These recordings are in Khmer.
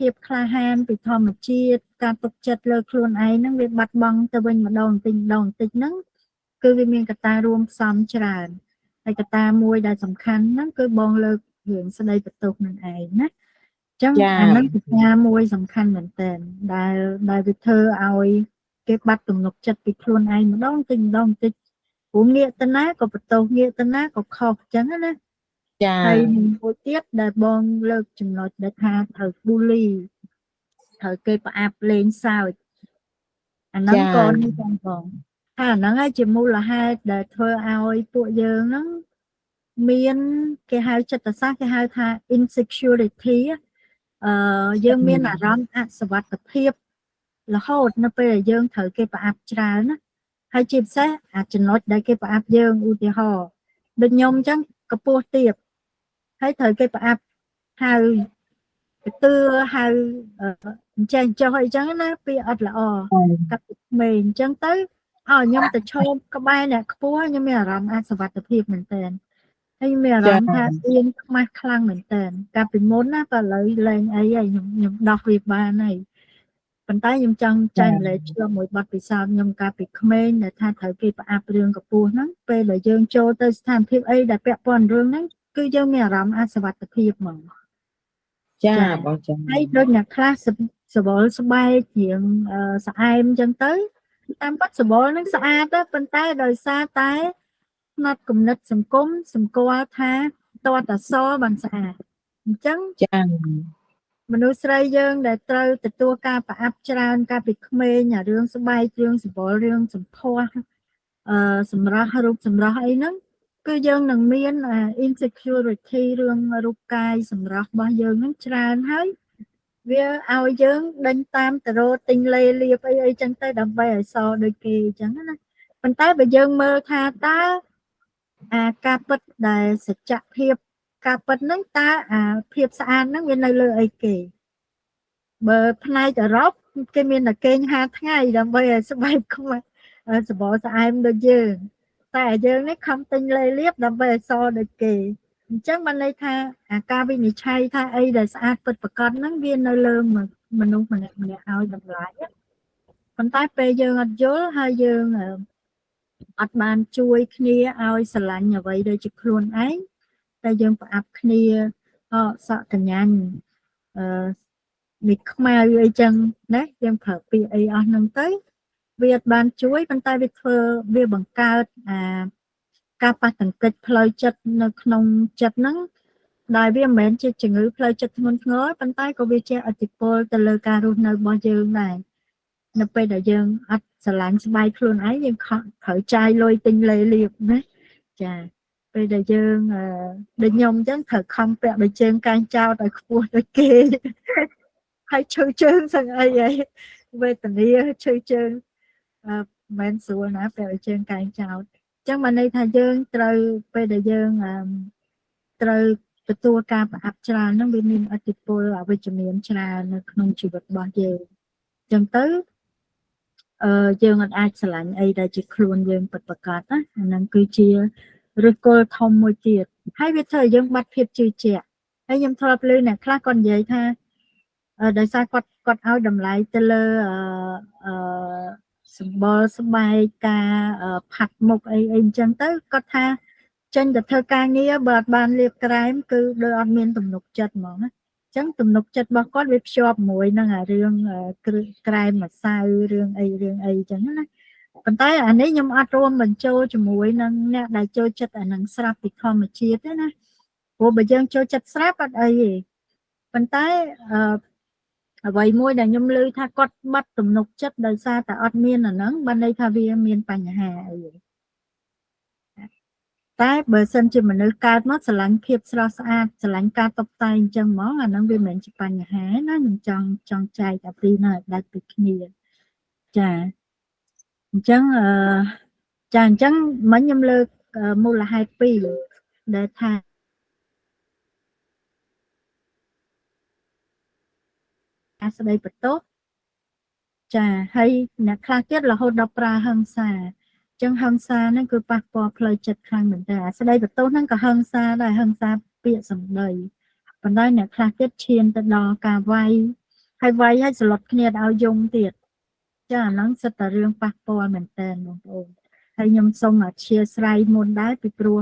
ភាពក្លាហានពីធម្មជាតិការទុកចិត្តលើខ្លួនឯងហ្នឹងវាបាត់បង់ទៅវិញម្ដងបន្តិចហ្នឹងគឺវាមានកត្តារួមផ្សំច្រើនហើយកត្តាមួយដែលសំខាន់ហ្នឹងគឺបងលើករឿងស្ដីបន្ទោសនឹងឯងណាចឹងអាហ្នឹងជាការមួយសំខាន់មែនតើដែលវាធ្វើឲ្យគេបាត់ទំនុកចិត្តពីខ្លួនឯងម្ដងតិចព្រោះងាកទៅណាក៏បន្ទោសងាកទៅណាក៏ខុសចឹងណាហើយមួយទៀតដែលបងលើកចំណុចដែលថាត្រូវ bully ត្រូវគេផ្អាប់លេងសើចអាហ្នឹងក៏នេះផងបងថាអាហ្នឹងហើយជាមូលហេតុដែលធ្វើឲ្យពួកយើងហ្នឹងមានគេហៅចិត្តសាស្ត្រគេហៅថា insecurity យើងមានអារម្មណ៍អសុវត្ថិភាពរហូតនៅពេលដែលយើងត្រូវគេផ្អាប់ច្រើនណាហើយជាពិសេសអាចំណុចដែលគេផ្អាប់យើងឧទាហរណ៍ដូចខ្ញុំអញ្ចឹងកម្ពស់ទាបហើយត្រូវគេផ្អាប់ហៅទឿហៅអញ្ចឹងចុះអីចឹងណាពាក្យអត់ល្អកាប់ក្មេងអញ្ចឹងទៅខ្ញុំទៅឈប់ក្បែរអ្នកខ្ពស់ខ្ញុំមានអារម្មណ៍អសុវត្ថិភាពមែនតើហើយមានអារម្មណ៍ថាស្អៀនខ្មាស់ខ្លាំងមែនតើកាលពីមុនណាក៏ឥឡូវលែងអីហើយខ្ញុំដោះវាបានហើយប៉ុន្តែខ្ញុំចង់ចែកម្លែកឆ្លងមួយបទពិសោធន៍ខ្ញុំកាលពីក្មេងដែលថាត្រូវគេផ្អាប់រឿងកម្ពស់ហ្នឹងពេលដែលយើងចូលទៅស្ថានភាពអីដែលពាក់ព័ន្ធរឿងហ្នឹងគឺយើងមានអារម្មណ៍អសុវត្ថិភាពហ្មងចាបងចាហើយដូចអ្នកខ្លះសបល់ស្បែកជាងស្អែមអញ្ចឹងទៅតាមពិតសបល់ហ្នឹងស្អាតទៅប៉ុន្តែដោយសារតែផ្នត់គំនិតសង្គមសម្គាល់ថាតើតសបានស្អាតអញ្ចឹងមនុស្សស្រីយើងដែលត្រូវទទួលការប្រអាប់ច្រើនកាលពីក្មេងអារឿងស្បែករឿងសបល់រឿងសម្ផស្សសម្រស់រូបសម្រស់អីហ្នឹងគឺយើងនឹងមាន insecurity រឿងរូបកាយសម្រស់របស់យើងហ្នឹងច្រើនហើយវាឲ្យយើងដេញតាមទៅរកទិញលេលាបអីចឹងទៅដើម្បីឲ្យសដូចគេអញ្ចឹងណាប៉ុន្តែបើយើងមើលថាតើការពិតដែលសច្ចភាពការពិតហ្នឹងតើភាពស្អាតហ្នឹងវានៅលើអីគេបើផ្នែកអឺរ៉ុបគេមានតែគេង5ថ្ងៃដើម្បីឲ្យស្បែកខ្មាស់សបល់ស្អែមដូចយើងតែយើងនេះខំទិញលេលាបដើម្បីឲ្យសដូចគេអញ្ចឹងបានន័យថាការវិនិច្ឆ័យថាអីដែលស្អាតពិតប្រាកដហ្នឹងវានៅលើមនុស្សម្នាក់ឲ្យតម្លៃប៉ុន្តែពេលយើងអត់យល់ហើយយើងអត់បានជួយគ្នាឲ្យស្រឡាញ់អ្វីដែលជាខ្លួនឯងតែយើងប្រអាប់គ្នាសក់កញ្ញាញនេះខ្មៅអីចឹងណាយើងប្រើពាក្យអីអស់ហ្នឹងទៅវាអត់បានជួយប៉ុន្តែវាធ្វើវាបង្កើតការប៉ះទង្គិចផ្លូវចិត្តនៅក្នុងចិត្តហ្នឹងដែលវាមិនមែនជាជំងឺផ្លូវចិត្តធ្ងន់ធ្ងរប៉ុន្តែក៏វាជាឥទ្ធិពលទៅលើការរស់នៅរបស់យើងដែរនៅពេលដែលយើងអត់ស្រឡាញ់ស្បែកខ្លួនឯងយើងត្រូវចាយលុយទិញលេលាបណាចាពេលដែលយើងដូចខ្ញុំអញ្ចឹងត្រូវខំពាក់ដូចជើងកែងចោតឲ្យខ្ពស់ដូចគេហើយឈឺជើងសឹងអីវេទនាឈឺជើងមិនស្រួលណាពាក់ដូចជើងកែងចោតអញ្ចឹងបានន័យថាយើងត្រូវពេលដែលយើងត្រូវទទួលការប្រអាប់ច្រើនហ្នឹងវាមានឥទ្ធិពលអវិជ្ជមានច្រើននៅក្នុងជីវិតរបស់យើងអញ្ចឹងទៅយើងអាចស្រឡាញ់អីដែលជាខ្លួនយើងពិតប្រាកដណាអាហ្នឹងគឺជាឫសគល់ធំមួយទៀតហើយវាធ្វើឲ្យយើងបាត់ភាពជឿជាក់ហើយខ្ញុំធ្លាប់ឮអ្នកខ្លះគាត់និយាយថាដោយសារគាត់ឲ្យតម្លៃទៅលើសម្បល់ស្បែកការផាត់មុខអីអញ្ចឹងទៅគាត់ថាចេញទៅធ្វើការងារបើអត់បានលាបក្រែមគឺដូចអត់មានទំនុកចិត្តហ្មងណាអញ្ចឹងទំនុកចិត្តរបស់គាត់វាភ្ជាប់មួយនឹងរឿងក្រែមម្សៅរឿងអីអញ្ចឹងណាប៉ុន្តែអានេះខ្ញុំអត់រួមបញ្ចូលជាមួយនឹងអ្នកដែលចូលចិត្តអានឹងស្រាប់ពីធម្មជាតិទេណាព្រោះបើយើងចូលចិត្តស្រាប់អត់អីទេប៉ុន្តែអ្វីមួយដែលខ្ញុំឮថាគាត់បាត់ទំនុកចិត្តដោយសារតែអត់មានអាហ្នឹងបានន័យថាវាមានបញ្ហាអីតែបើសិនជាមនុស្សកើតមកស្រឡាញ់ភាពស្រស់ស្អាតស្រឡាញ់ការតុបតែងអញ្ចឹងហ្មងអាហ្នឹងវាមិនមែនជាបញ្ហាណាខ្ញុំចង់ចែកអាពីណាដាច់ពីគ្នាចាអញ្ចឹងអញ្ចឹងមិញខ្ញុំលើកមូលហេតុពីរដែលថាស្ដីបន្ទោសចាហើយអ្នកខ្លះទៀតរហូតដល់ប្រើហិង្សាអញ្ចឹងហិង្សាហ្នឹងគឺប៉ះពាល់ផ្លូវចិត្តខ្លាំងមែនតើស្ដីបន្ទោសហ្នឹងក៏ហិង្សាដែរហិង្សាពាក្យសម្ដីប៉ុន្តែអ្នកខ្លះទៀតឈានទៅដល់ការវាយ ហើយវាយឲ្យស្លុតគ្នាឲ្យយំទៀតចាអាហ្នឹងសិតតែរឿងប៉ះពាល់មែនតើបងប្អូនហើយខ្ញុំសូមអធិស្ឋានមុនដែរពីព្រោះ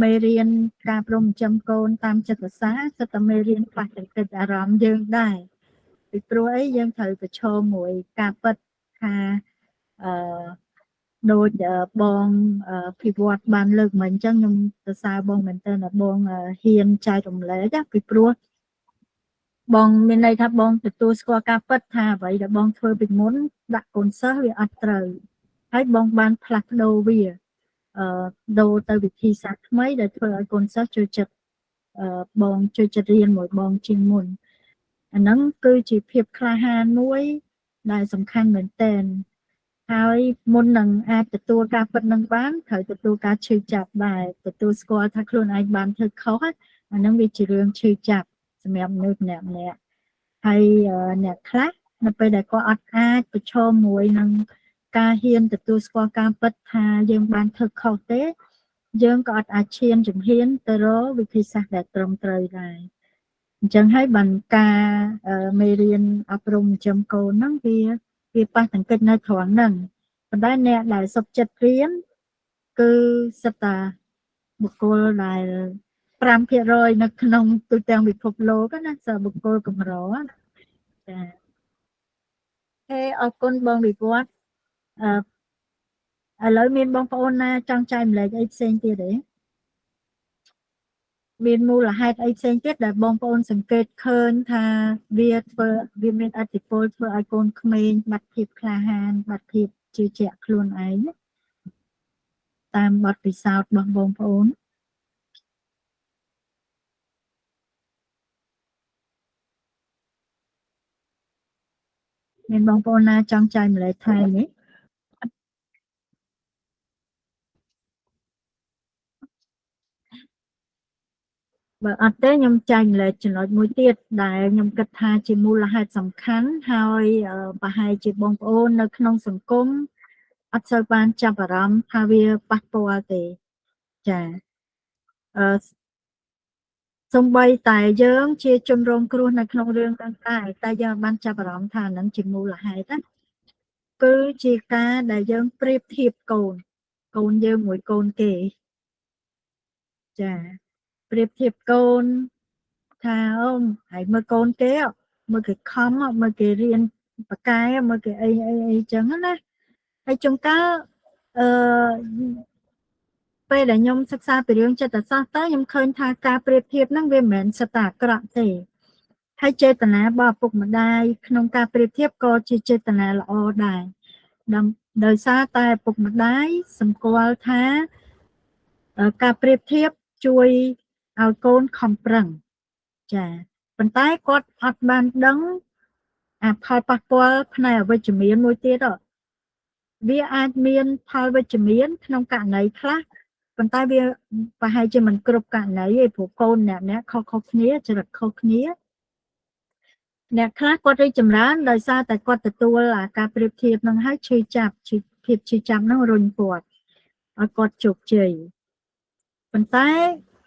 មេរៀនការព្រមចិញ្ចឹមកូនតាមចិត្តសាស្ត្រសិតតែមេរៀនខ្លះទៅគិតអារម្មណ៍យើងដែរពីព្រោះអីយើងត្រូវប្រឈមមួយការពិតថាអឺដូចបងភិវឌ្ឍបានលើកមកអញ្ចឹងខ្ញុំសរសើរបងមែនតើបងហ៊ានចែករំលែកពីព្រោះបងមានន័យថាបងទទួលស្គាល់ការពិតថាអ្វីដែលបងធ្វើពីមុនដាក់កូនសិស្សវាអត់ត្រូវហើយបងបានផ្លាស់ប្ដូរវាដូរទៅវិធីសាស្ត្រថ្មីដែលធ្វើឲ្យកូនសិស្សចូលចិត្តបងចូលចិត្តរៀនមួយបងជាងមុនអាហ្នឹងគឺជាភាពក្លាហានមួយដែលសំខាន់មែនទែនហើយមុននឹងអាចទទួលការពិតនឹងបានត្រូវទទួលការឈឺចាប់ដែរទទួលស្គាល់ថាខ្លួនឯងបានធ្វើខុសអាហ្នឹងវាជារឿងឈឺចាប់សម្រាប់មនុស្សម្នាក់ហើយអ្នកខ្លះនៅពេលដែលគាត់អត់អាចប្រឈមមួយនឹងការហ៊ានទទួលស្គាល់ការពិតថាយើងបានធ្វើខុសទេយើងក៏អត់អាចឈានជំហានទៅរកវិធីសាស្ត្រដែលត្រឹមត្រូវដែរអញ្ចឹងហើយបានការមេរៀនអប់រំចិញ្ចឹមកូនហ្នឹងវាប៉ះទង្គិចនៅត្រង់ហ្នឹងប៉ុន្តែអ្នកដែលសុខចិត្តរៀនគឺសិតតាបុគ្គលដែល5% នៅក្នុងទូទាំងពិភពលោកណាសិស្សបុគ្គលកម្រចាអរគុណបងវិវត្តឥឡូវមានបងប្អូនណាចង់ចែកម្លែកអីផ្សេងទៀតទេមានមូលហេតុអីផ្សេងទៀតដែលបងប្អូនសង្កេតឃើញថាវាមានឥទ្ធិពលធ្វើឲ្យកូនក្មេងបាត់ភាពក្លាហានបាត់ភាពជឿជាក់ខ្លួនឯងតាមបទពិសោធន៍របស់បងប្អូនមានបងប្អូនណាចង់ចែកម្លែកថែមទេបើអត់ទេខ្ញុំចែកម្លែកចំណុចមួយទៀតដែលខ្ញុំគិតថាជាមូលហេតុសំខាន់ហើយប្រហែលជាបងប្អូននៅក្នុងសង្គមអត់សូវបានចាប់អារម្មណ៍ថាវាប៉ះពាល់ទេចាសូម្បីតែយើងជាជនរងគ្រោះនៅក្នុងរឿងទាំងដែរតែយើងបានចាប់អារម្មណ៍ថាហ្នឹងជាមូលហេតុណាគឺជាការដែលយើងប្រៀបធៀបកូនយើងមួយកូនគេចាប្រៀបធៀបកូនថាហើយមើលកូនគេមើលគេខំមើលគេរៀនបកែមើលគេអីចឹងណាហើយចុងកាលពេលដែលខ្ញុំសិក្សាពីរឿងចិត្តសាស្ត្រទៅខ្ញុំឃើញថាការប្រៀបធៀបហ្នឹងវាមិនមែនសិតតែអាក្រក់ទេហើយចេតនារបស់ឪពុកម្ដាយក្នុងការប្រៀបធៀបក៏ជាចេតនាល្អដែរដោយសារតែឪពុកម្ដាយសម្គាល់ថាការប្រៀបធៀបជួយឲ្យកូនខំប្រឹងចាប៉ុន្តែគាត់អត់បានដឹងផលប៉ះពាល់ផ្នែកអវិជ្ជមានមួយទៀតវាអាចមានផលវិជ្ជមានក្នុងករណីខ្លះប៉ុន្តែវាប្រហែលជាមិនគ្រប់ករណីទេព្រោះកូនអ្នកខុសគ្នាចរិតខុសគ្នាអ្នកខ្លះគាត់រីកចម្រើនដោយសារតែគាត់ទទួលការប្រៀបធៀបនឹងហើយឈឺចាប់ភាពឈឺចាប់នឹងរុញគាត់ឲ្យគាត់ជោគជ័យប៉ុន្តែ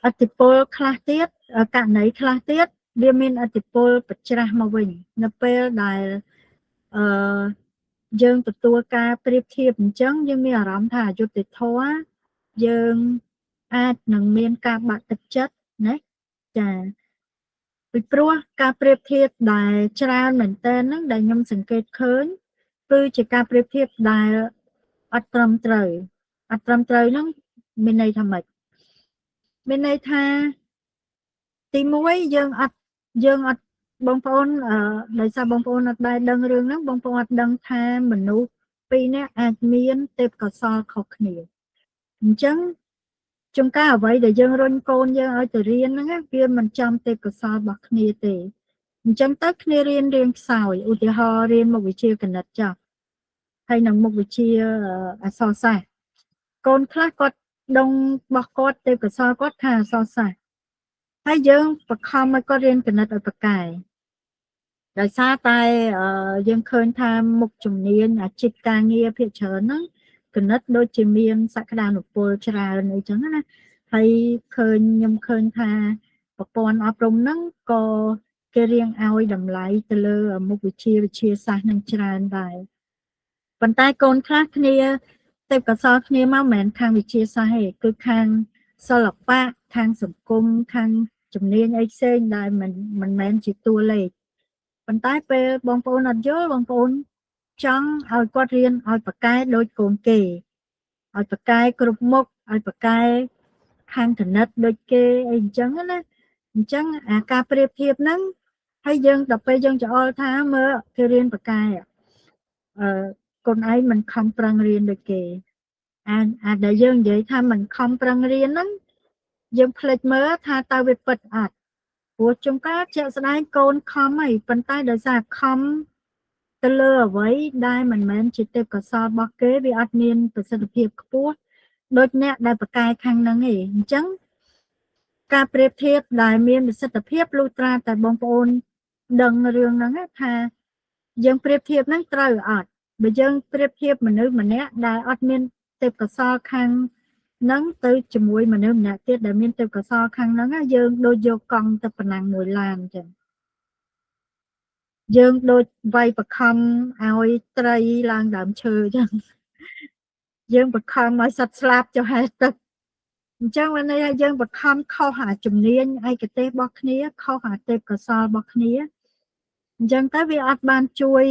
អតិពលខ្លះទៀតករណីខ្លះទៀតវាមានអតិពលប្រច្រាស់មកវិញនៅពេលដែលយើងទទួលការប្រៀបធៀបអញ្ចឹងយើងមានអារម្មណ៍ថាអយុត្តិធម៌យើងអាចនឹងមានការបាក់ទឹកចិត្តណាចាពីព្រោះការប្រៀបធៀបដែលច្រើនមែនទែនហ្នឹងដែលខ្ញុំសង្កេតឃើញគឺជាការប្រៀបធៀបដែលអត់ត្រឹមត្រូវហ្នឹងមានន័យថាម៉េចមានន័យថាទី1យើងអត់បងប្អូនដោយសារបងប្អូនអត់ដែរដឹងរឿងហ្នឹងបងប្អូនអត់ដឹងថាមនុស្សពីរនាក់អាចមានទេពកោសល្យខុសគ្នាអញ្ចឹងជួនកាលអ្វីដែលយើងរុញកូនយើងឲ្យទៅរៀនហ្នឹងវាមិនចំទេពកោសល្យរបស់គ្នាទេអញ្ចឹងទៅគ្នារៀនខ្សោយឧទាហរណ៍រៀនមុខវិជ្ជាគណិតចុះហើយនឹងមុខវិជ្ជាអក្សរសាស្ត្រកូនខ្លះគាត់ដងរបស់គាត់ទេពកោសល្យគាត់ថាអក្សរសាស្ត្រហើយយើងបខំឲ្យគាត់រៀនគណិតឲ្យប្រកែដោយសារតែយើងឃើញថាមុខជំនាញអាជីពការងារភាគច្រើនហ្នឹងគណិតដូចជាមានសក្តានុពលច្រើនអីចឹងណាហើយខ្ញុំឃើញថាប្រព័ន្ធអប់រំហ្នឹងក៏ គេរៀងឲ្យតម្លៃទៅលើមុខវិជ្ជាសាស្ត្រនឹងច្រើនដែរប៉ុន្តែកូនខ្លះគ្នាទេពកោសល្យគ្នាមកមិនមែនខាងវិទ្យាសាស្ត្រទេគឺខាងសិល្បៈខាងសង្គមខាងជំនាញអីផ្សេងដែលមិនមែនជាតួលេខប៉ុន្តែពេលបងប្អូនអត់យល់បងប្អូនចង់ឲ្យគាត់រៀនឲ្យប៉ាកែដូចកូនគេឲ្យប៉ាកែគ្រប់មុខឲ្យប៉ាកែខាងគណិតដូចគេអីអញ្ចឹងណាអញ្ចឹងអាការប្រៀបធៀបហ្នឹងហើយយើងដល់ពេលយើងច្អល់ថាមើលគេរៀនប៉ាកែកូនឯងមិនខំប្រឹងរៀនដូចគេអាដែលយើងនិយាយថាមិនខំប្រឹងរៀនហ្នឹងយើងភ្លេចមើលថាតើវាពិតអត់ព្រោះចំការជាក់ស្ដែងកូនខំហើយប៉ុន្តែដោយសារខំទៅលើអ្វីដែលមិនមែនជាទេពកោសល្យរបស់គេវាអត់មានប្រសិទ្ធភាពខ្ពស់ដូចអ្នកដែលប្រកែកខាងហ្នឹងឯងអញ្ចឹងការប្រៀបធៀបដែលមានប្រសិទ្ធភាពលុះត្រាតែបងប្អូនដឹងរឿងហ្នឹងថាយើងប្រៀបធៀបហ្នឹងត្រូវអត់បើយើងប្រៀបធៀបមនុស្សម្នាក់ដែលអត់មានទេពកោសល្យខាងហ្នឹងទៅជាមួយមនុស្សម្នាក់ទៀតដែលមានទេពកោសល្យខាងហ្នឹងយើងដូចយកកង់ទៅប្រណាំងមួយឡានអញ្ចឹងយើងដូចវាយបខំឲ្យត្រីឡើងដើមឈើអញ្ចឹងយើងបខំឲ្យសត្វស្លាប់ចុះហែទឹកអញ្ចឹងวันនេះយើងបខំខុសអាជំនាញឯកទេសរបស់គ្នាខុសអាទេពកោសល្យរបស់គ្នាអញ្ចឹងទៅវាអត់បានជួយ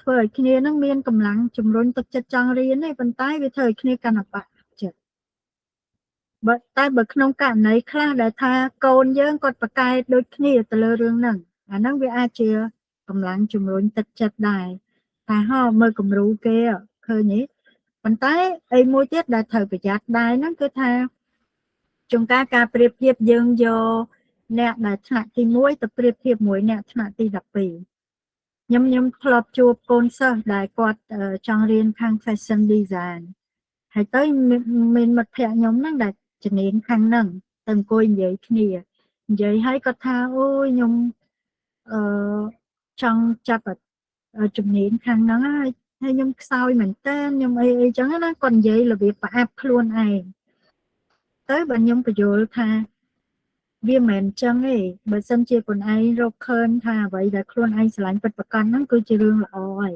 ធ្វើឲ្យគ្នានឹងមានកម្លាំងជំរុញទឹកចិត្តចង់រៀនទេប៉ុន្តែវាធ្វើឲ្យគ្នាកាន់តែបាក់ចិត្តតែបើក្នុងករណីខ្លះដែលថាកូនយើងគាត់ប្រកែកដូចគ្នាទៅលើរឿងហ្នឹងអាហ្នឹងវាអាចជាកម្លាំងជំរុញទឹកចិត្តដែរថាហោមើលគំរូគេឃើញទេប៉ុន្តែអីមួយទៀតដែលត្រូវប្រយ័ត្នដែរហ្នឹងគឺថាជួនកាលការប្រៀបធៀបយើងយកអ្នកដែលថ្នាក់ទី1ទៅប្រៀបធៀបមួយអ្នកថ្នាក់ទី12ខ្ញុំធ្លាប់ជួបកូនសិស្សដែលគាត់ចង់រៀនខាង fashion design ហើយទៅមានមិត្តភ័ក្ដិខ្ញុំហ្នឹងដែលជំនាញខាងហ្នឹងទៅអង្គុយនិយាយគ្នានិយាយឲ្យគាត់ថាអូយខ្ញុំចង់ចាប់ជំនាញខាងហ្នឹងហើយខ្ញុំខ្សោយមែនតើខ្ញុំអីចឹងណាគាត់និយាយរបៀបប្រអាប់ខ្លួនឯងទៅបើខ្ញុំបញ្យល់ថាវាមិនមែនចឹងទេបើសិនជាខ្លួនឯងរកឃើញថាអ្វីដែលខ្លួនឯងស្រឡាញ់ពិតប្រាកដហ្នឹងគឺជារឿងល្អហើយ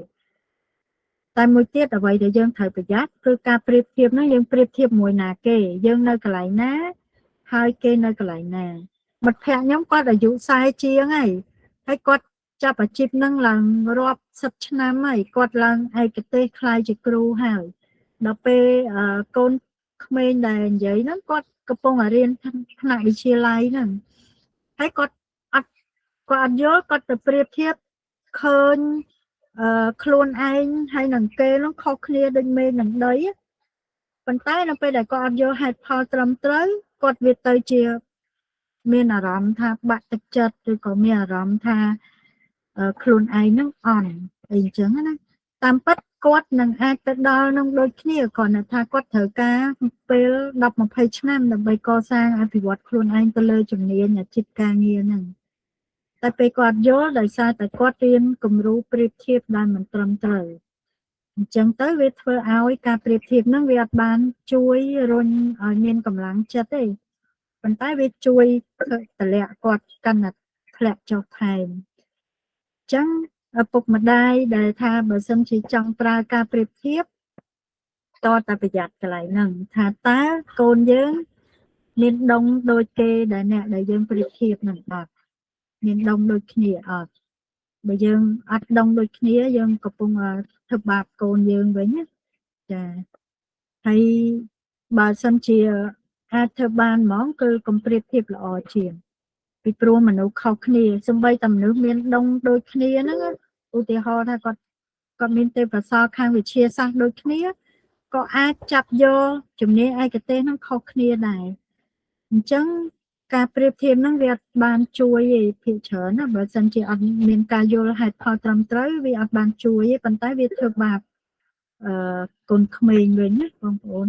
តែមួយទៀតអ្វីដែលយើងត្រូវប្រយ័ត្នគឺការប្រៀបធៀបហ្នឹងយើងប្រៀបធៀបមួយណាគេយើងនៅកន្លែងណាហើយគេនៅកន្លែងណាមិត្តភ័ក្ដិខ្ញុំគាត់អាយុ40ជាងហើយគាត់ចាប់អាជីពហ្នឹងឡើងរាប់សិបឆ្នាំហើយគាត់ឡើងឯកទេសខ្លាយជាគ្រូហើយដល់ពេលកូនក្មេងដែលនិយាយហ្នឹងគាត់កំពុងរៀនថ្នាក់វិទ្យាល័យហ្នឹងហើយគាត់អត់យល់គាត់ទៅប្រៀបធៀបឃើញខ្លួនឯងហើយនឹងគេនោះខុសគ្នាដូចមេនឹងដីប៉ុន្តែនៅពេលដែលគាត់អត់យកហេតុផលត្រឹមត្រូវគាត់វាទៅជាមានអារម្មណ៍ថាបាក់ទឹកចិត្តឬក៏មានអារម្មណ៍ថាខ្លួនឯងនឹងអន់អីអញ្ចឹងណាតាមពិតគាត់នឹងអាចទៅដល់នឹងដូចគ្នាគ្រាន់តែថាគាត់ត្រូវការពេល10-20ឆ្នាំដើម្បីកសាងអភិវឌ្ឍខ្លួនឯងទៅលើជំនាញអាជីពការងារហ្នឹងតែពេលគាត់យល់ដោយសារតែគាត់រៀនគំរូប្រៀបធៀបដែលមិនត្រឹមត្រូវអញ្ចឹងទៅវាធ្វើឲ្យការប្រៀបធៀបហ្នឹងវាអត់បានជួយរុញឲ្យមានកម្លាំងចិត្តទេប៉ុន្តែវាជួយតម្លាក់គាត់កាន់តែធ្លាក់ចុះថែមអញ្ចឹងឪពុកម្ដាយដែលថាបើសិនជាចង់ប្រើការប្រៀបធៀបតើតែប្រយ័ត្នកន្លែងហ្នឹងថាតើកូនយើងមានដងដូចគេដែលអ្នកដែលយើងប្រៀបធៀបនឹងអត់មានដងដូចគ្នាអត់បើយើងអត់ដងដូចគ្នាយើងកំពុងធ្វើបាបកូនយើងវិញណាចាហើយបើសិនជាអាចធ្វើបានហ្មងគឺកុំប្រៀបធៀបល្អជាងពីព្រោះមនុស្សខុសគ្នាសម្បីតែមនុស្សមានដងដូចគ្នាហ្នឹងឧទាហរណ៍ថាគាត់មានទេពកោសល្យខាងវិទ្យាសាស្ត្រដូចគ្នាក៏អាចចាប់យកជំនាញឯកទេសហ្នឹងខុសគ្នាដែរអញ្ចឹងការប្រៀបធៀបហ្នឹងវាអត់បានជួយទេភាគច្រើនណាបើសិនជាអត់មានការយល់ហេតុផលត្រឹមត្រូវវាអត់បានជួយទេប៉ុន្តែវាធ្វើបាបកូនក្មេងវិញណាបងប្អូន